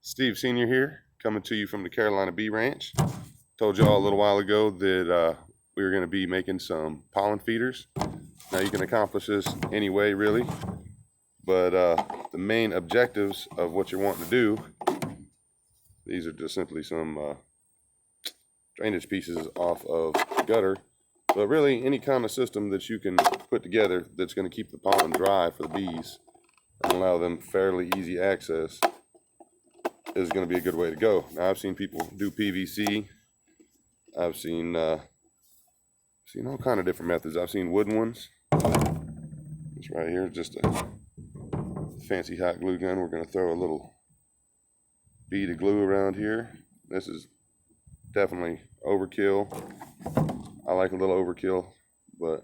Steve Sr. here, coming to you from the Carolina Bee Ranch. Told y'all a little while ago that we were going to be making some pollen feeders. Now you can accomplish this any way really, but the main objectives of what you're wanting to do, these are just simply some drainage pieces off of the gutter. But really any kind of system that you can put together that's going to keep the pollen dry for the bees and allow them fairly easy access is going to be a good way to go. Now I've seen people do PVC. I've seen all kind of different methods. I've seen wooden ones. This right here is just a fancy hot glue gun. We're going to throw a little bead of glue around here. This is definitely overkill. I like a little overkill, but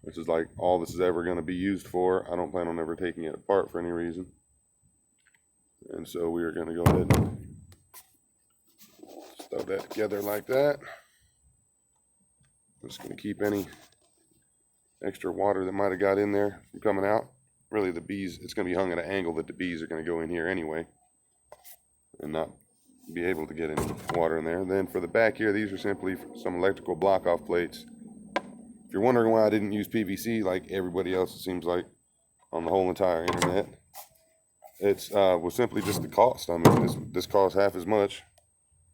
this is like all this is ever going to be used for. I don't plan on ever taking it apart for any reason. And so we are going to go ahead and throw that together like that. I'm just going to keep any extra water that might have got in there from coming out. Really the bees, it's going to be hung at an angle that the bees are going to go in here anyway and not be able to get any water in there. And then for the back here, these are simply some electrical block-off plates. If you're wondering why I didn't use PVC like everybody else, it seems like, on the whole entire internet, it's was simply just the cost. I mean, this costs half as much.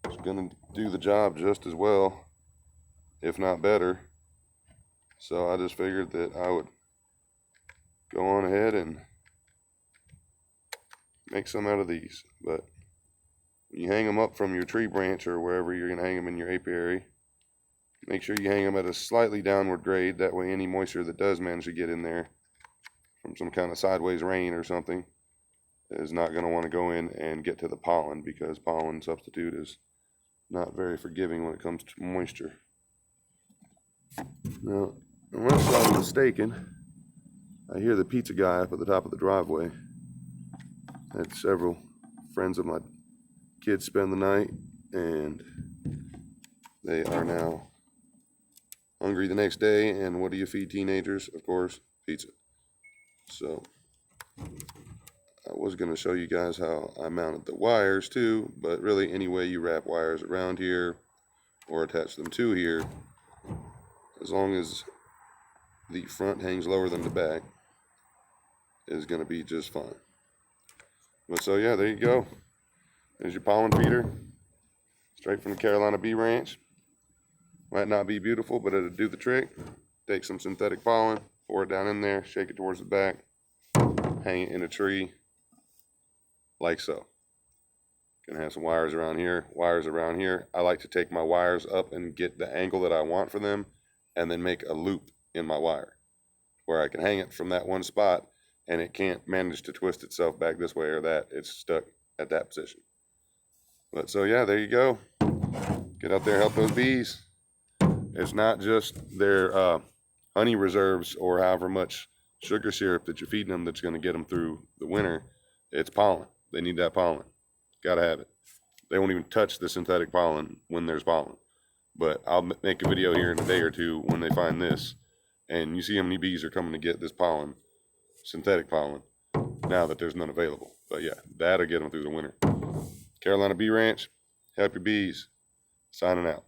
It's going to do the job just as well, if not better. So I just figured that I would go on ahead and make some out of these. But when you hang them up from your tree branch or wherever you're going to hang them in your apiary, make sure you hang them at a slightly downward grade. That way any moisture that does manage to get in there from some kind of sideways rain or something is not going to want to go in and get to the pollen, because pollen substitute is not very forgiving when it comes to moisture. Now, unless I'm mistaken, I hear the pizza guy up at the top of the driveway. I had several friends of my kids spend the night, and they are now hungry the next day. And what do you feed teenagers? Of course, pizza. So I was going to show you guys how I mounted the wires too, but really any way you wrap wires around here or attach them to here, as long as the front hangs lower than the back, is going to be just fine. But so yeah, there you go. There's your pollen feeder, straight from the Carolina Bee Ranch. Might not be beautiful, but it'll do the trick. Take some synthetic pollen, pour it down in there, shake it towards the back, hang it in a tree, like so. Gonna have some wires around here, wires around here. I like to take my wires up and get the angle that I want for them, and then make a loop in my wire where I can hang it from that one spot and it can't manage to twist itself back this way or that. It's stuck at that position. But so yeah, there you go. Get out there, help those bees. It's not just their honey reserves or however much sugar syrup that you're feeding them that's going to get them through the winter. It's pollen. They need that pollen. Gotta have it. They won't even touch the synthetic pollen when there's pollen. But I'll make a video here in a day or two when they find this, and you see how many bees are coming to get this pollen, synthetic pollen, now that there's none available. But yeah, that'll get them through the winter. Carolina Bee Ranch, help your bees. Signing out.